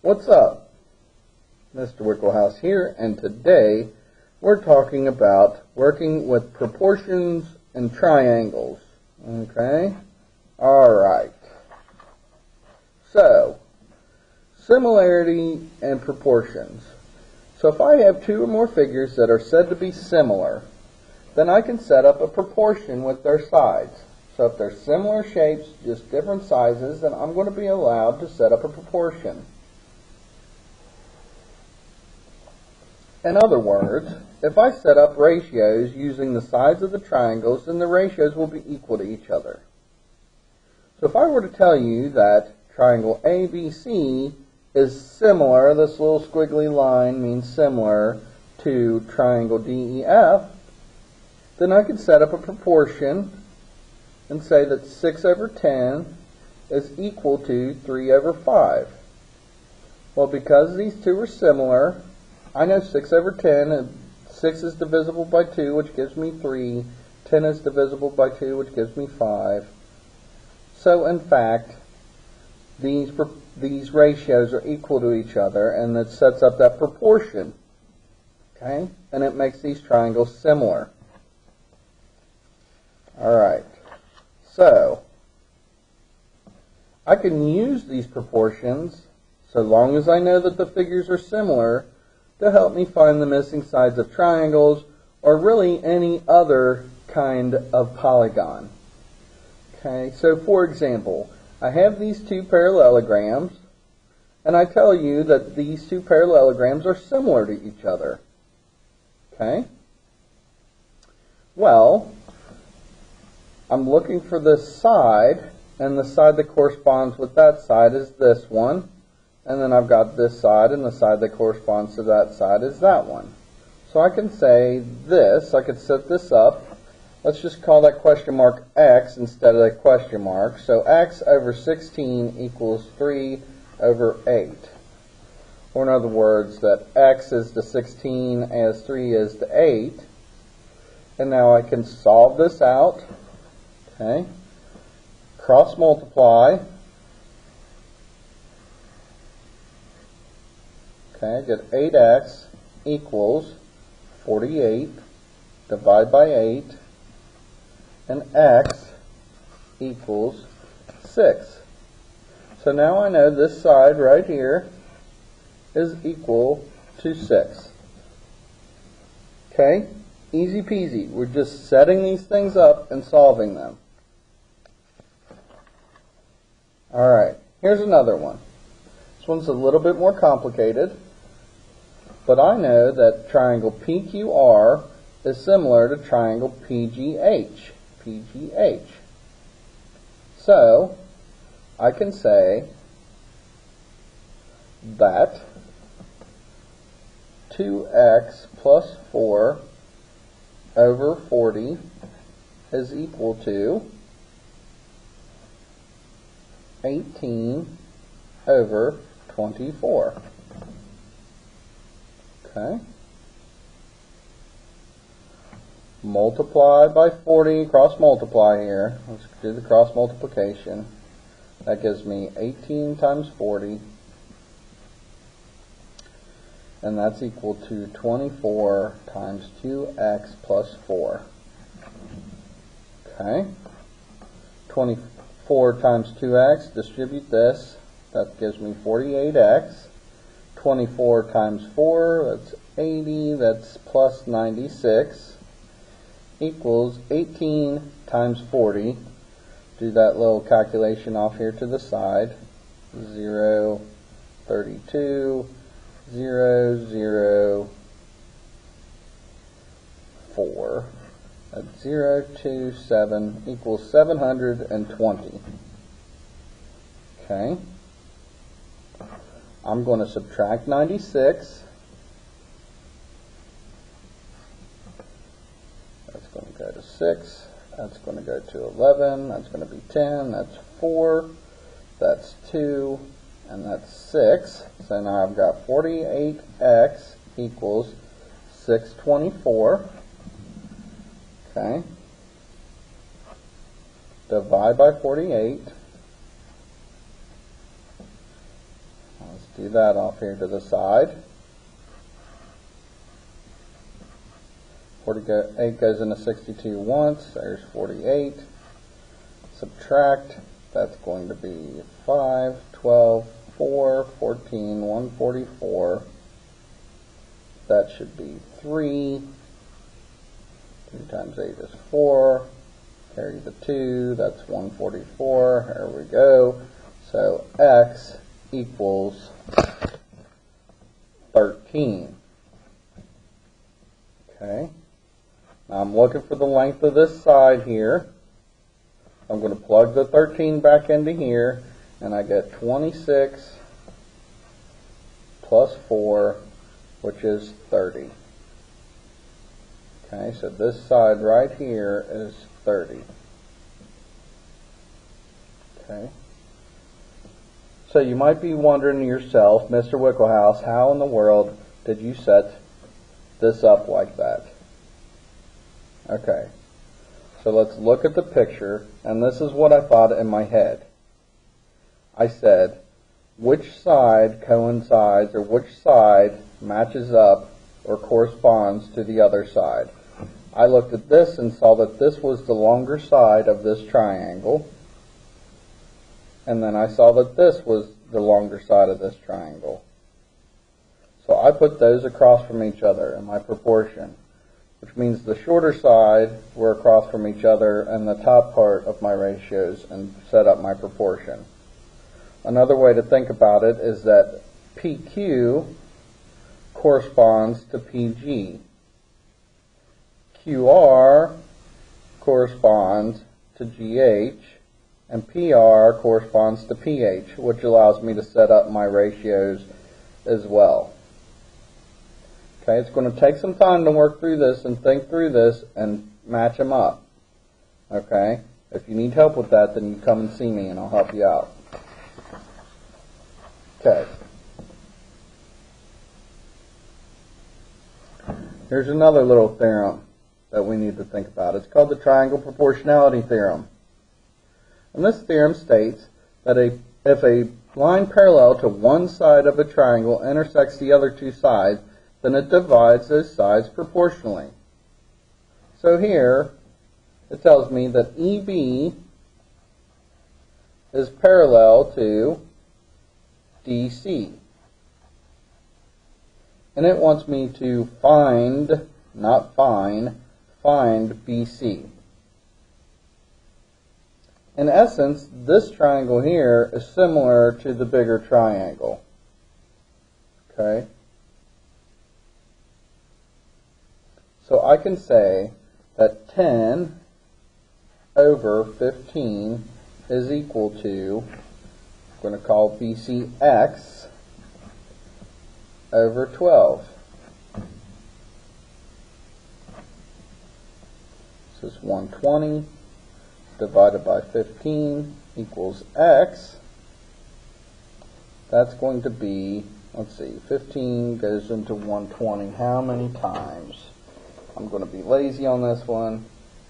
What's up? Mr. Wicklehouse here, and today we're talking about working with proportions and triangles. Okay? Alright. So, similarity and proportions. So if I have two or more figures that are said to be similar, then I can set up a proportion with their sides. So if they're similar shapes, just different sizes, then I'm going to be allowed to set up a proportion. In other words, if I set up ratios using the sides of the triangles, then the ratios will be equal to each other. So if I were to tell you that triangle ABC is similar, this little squiggly line means similar to triangle DEF, then I could set up a proportion and say that 6 over 10 is equal to 3 over 5. Well, because these two are similar, I know 6 over 10, and 6 is divisible by 2, which gives me 3. 10 is divisible by 2, which gives me 5. So, in fact, these ratios are equal to each other, and it sets up that proportion. Okay? And it makes these triangles similar. Alright. So, I can use these proportions, so long as I know that the figures are similar, to help me find the missing sides of triangles, or really any other kind of polygon. Okay, so for example, I have these two parallelograms, and I tell you that these two parallelograms are similar to each other. Okay? Well, I'm looking for this side, and the side that corresponds with that side is this one. And then I've got this side, and the side that corresponds to that side is that one. So I can say this, I could set this up. Let's just call that question mark x instead of that question mark. So x over 16 equals 3 over 8. Or in other words, that x is to 16 as 3 is to 8. And now I can solve this out. Okay. Cross multiply. Okay, I get 8x equals 48, divide by 8, and x equals 6. So now I know this side right here is equal to 6. Okay, easy peasy. We're just setting these things up and solving them. Alright, here's another one. This one's a little bit more complicated. But I know that triangle PQR is similar to triangle PGH. So, I can say that 2x plus 4 over 40 is equal to 18 over 24. Okay. Multiply by 40, cross multiply here. Let's do the cross multiplication. That gives me 18 times 40. And that's equal to 24 times 2x plus 4. Okay. 24 times 2x, distribute this. That gives me 48x. 24 times 4, that's 80, that's plus 96, equals 18 times 40. Do that little calculation off here to the side. 0, 32, 0, 0, 4. That's 0, 2, 7 equals 720. Okay. I'm going to subtract 96. That's going to go to 6. That's going to go to 11. That's going to be 10. That's 4. That's 2. And that's 6. So now I've got 48x equals 624. Okay. Divide by 48. do that off here to the side. 48 goes into 62 once. There's 48. Subtract. That's going to be 5, 12, 4, 14, 144. That should be 3. 2 times 8 is 4. Carry the 2. That's 144. There we go. So x equals 13. Okay. Now I'm looking for the length of this side here. I'm going to plug the 13 back into here, and I get 26 plus 4, which is 30. Okay, so this side right here is 30. Okay. So you might be wondering to yourself, Mr. Wicklehouse, how in the world did you set this up like that? Okay, so let's look at the picture, and this is what I thought in my head. I said, which side coincides, or which side matches up or corresponds to the other side? I looked at this and saw that this was the longer side of this triangle, and then I saw that this was the longer side of this triangle. So I put those across from each other in my proportion, which means the shorter side were across from each other and the top part of my ratios, and set up my proportion. Another way to think about it is that PQ corresponds to PG. QR corresponds to GH, and PR corresponds to PH, which allows me to set up my ratios as well. Okay, it's going to take some time to work through this and think through this and match them up. Okay, if you need help with that, then you come and see me and I'll help you out. Okay. Here's another little theorem that we need to think about. It's called the triangle proportionality theorem. And this theorem states that if a line parallel to one side of a triangle intersects the other two sides, then it divides those sides proportionally. So here, it tells me that EB is parallel to DC. And it wants me to find, not fine, find BC. In essence, this triangle here is similar to the bigger triangle. Okay? So I can say that 10 over 15 is equal to, I'm going to call BCX over 12. This is 120 divided by 15 equals X. That's going to be, let's see, 15 goes into 120 how many times? I'm going to be lazy on this one.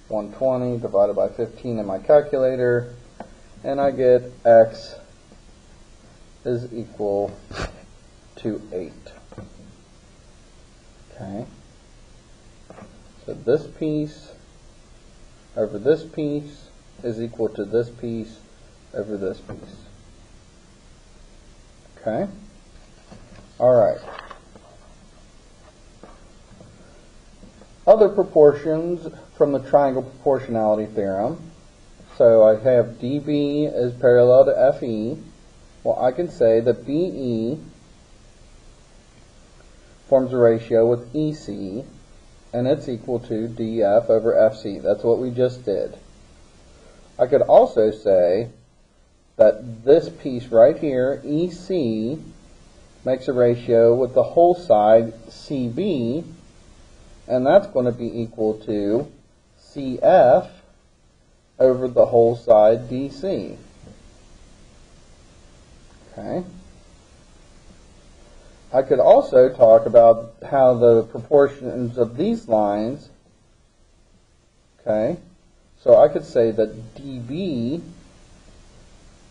120 divided by 15 in my calculator, and I get X is equal to 8. Okay. So this piece over this piece is equal to this piece over this piece. Okay? Alright. Other proportions from the triangle proportionality theorem. So I have DB is parallel to FE. Well, I can say that BE forms a ratio with EC, and it's equal to DF over FC. That's what we just did. I could also say that this piece right here, EC, makes a ratio with the whole side CB, and that's going to be equal to CF over the whole side DC. Okay. I could also talk about how the proportions of these lines, okay, so I could say that DB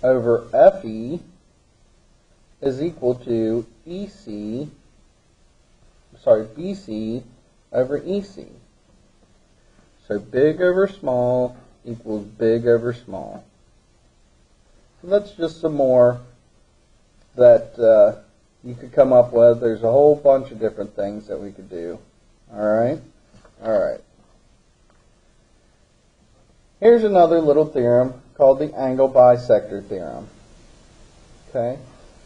over FE is equal to BC over EC. So big over small equals big over small. So that's just some more that you could come up with. There's a whole bunch of different things that we could do. Alright? Alright. Here's another little theorem called the angle bisector theorem. Okay?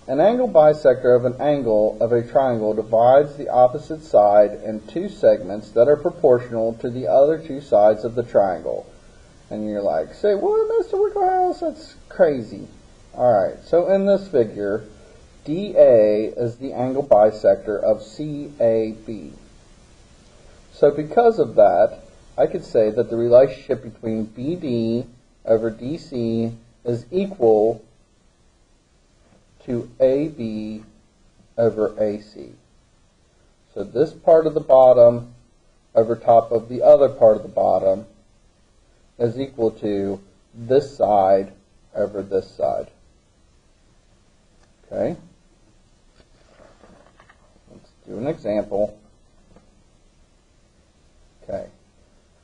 An angle bisector of an angle of a triangle divides the opposite side in two segments that are proportional to the other two sides of the triangle. And you're like, say, what, Mr. Wicklehouse? That's crazy. Alright, so in this figure, DA is the angle bisector of CAB. So because of that, I could say that the relationship between BD over DC is equal to AB over AC. So this part of the bottom over top of the other part of the bottom is equal to this side over this side. Okay? Let's do an example. Okay.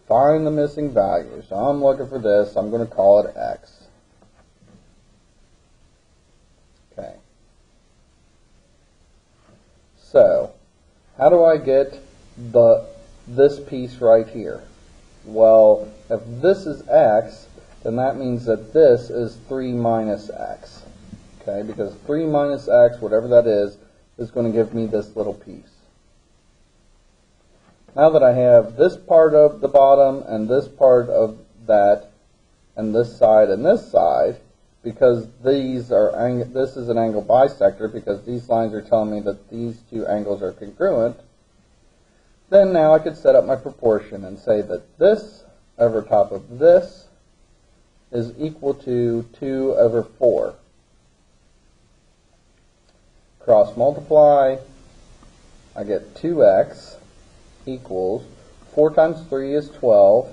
Find the missing value. So I'm looking for this. I'm going to call it X. Okay. So, how do I get this piece right here? Well, if this is X, then that means that this is 3 minus X. Okay, because 3 minus X, whatever that is going to give me this little piece. Now that I have this part of the bottom and this part of that and this side, because this is an angle bisector, because these lines are telling me that these two angles are congruent, then now I could set up my proportion and say that this over top of this is equal to 2 over 4. Cross multiply, I get 2x equals 4 times 3 is 12,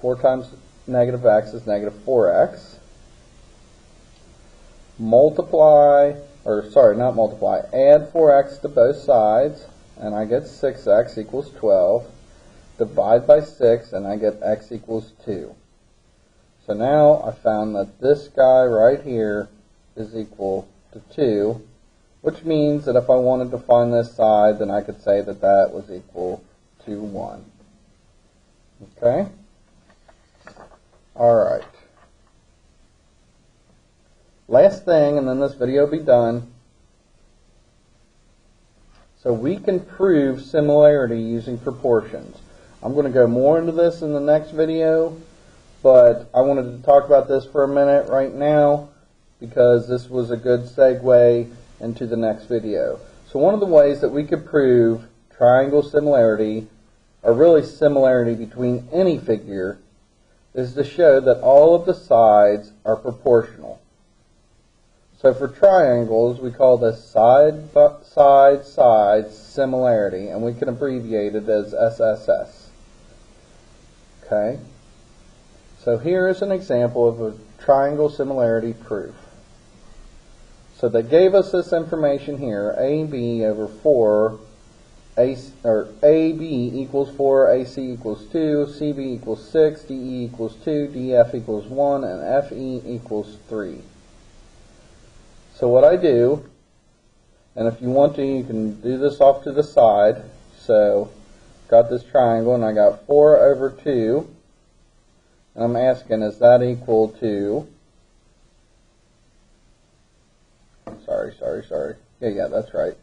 4 times negative x is negative 4x. Multiply, or sorry, not multiply, add 4x to both sides, and I get 6x equals 12. Divide by 6, and I get x equals 2. So now I found that this guy right here is equal to 2, which means that if I wanted to find this side, then I could say that that was equal to 1. Okay? Alright. Last thing, and then this video will be done. So we can prove similarity using proportions. I'm going to go more into this in the next video, but I wanted to talk about this for a minute right now because this was a good segue into the next video. So one of the ways that we could prove triangle similarity, or really similarity between any figure, is to show that all of the sides are proportional. So for triangles, we call this side similarity, and we can abbreviate it as SSS. Okay? So here is an example of a triangle similarity proof. So they gave us this information here, AB over 4, AB equals 4, AC equals 2, CB equals 6, DE equals 2, DF equals 1, and FE equals 3. So what I do, and if you want to, you can do this off to the side. So, got this triangle, and I got 4 over 2. And I'm asking, is that equal to... Sorry. Yeah, that's right.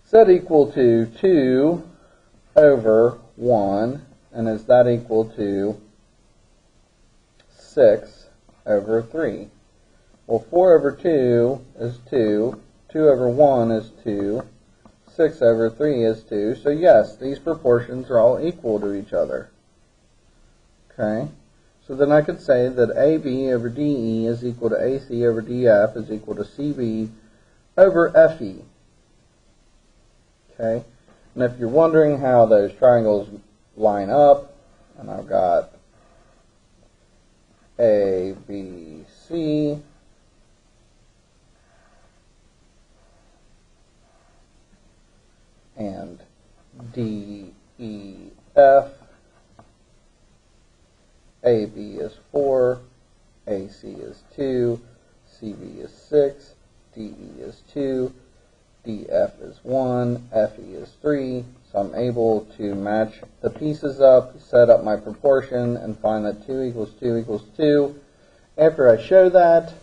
Is that equal to 2 over 1? And is that equal to 6 over 3? Well, 4 over 2 is 2, 2 over 1 is 2, 6 over 3 is 2. So yes, these proportions are all equal to each other. Okay? So then I could say that AB over DE is equal to AC over DF is equal to CB over FE. Okay? And if you're wondering how those triangles line up, and I've got A, B, C, DEF, AB is 4, AC is 2, CB is 6, DE is 2, DF is 1, FE is 3. So I'm able to match the pieces up, set up my proportion, and find that 2 equals 2 equals 2. After I show that,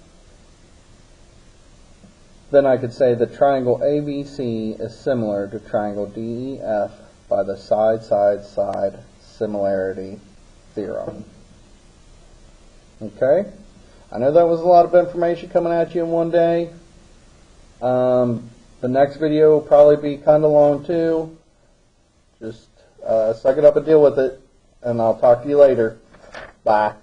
then I could say the triangle ABC is similar to triangle DEF by the side-side-side similarity theorem. Okay? I know that was a lot of information coming at you in one day. The next video will probably be kind of long too. Just suck it up and deal with it, and I'll talk to you later. Bye.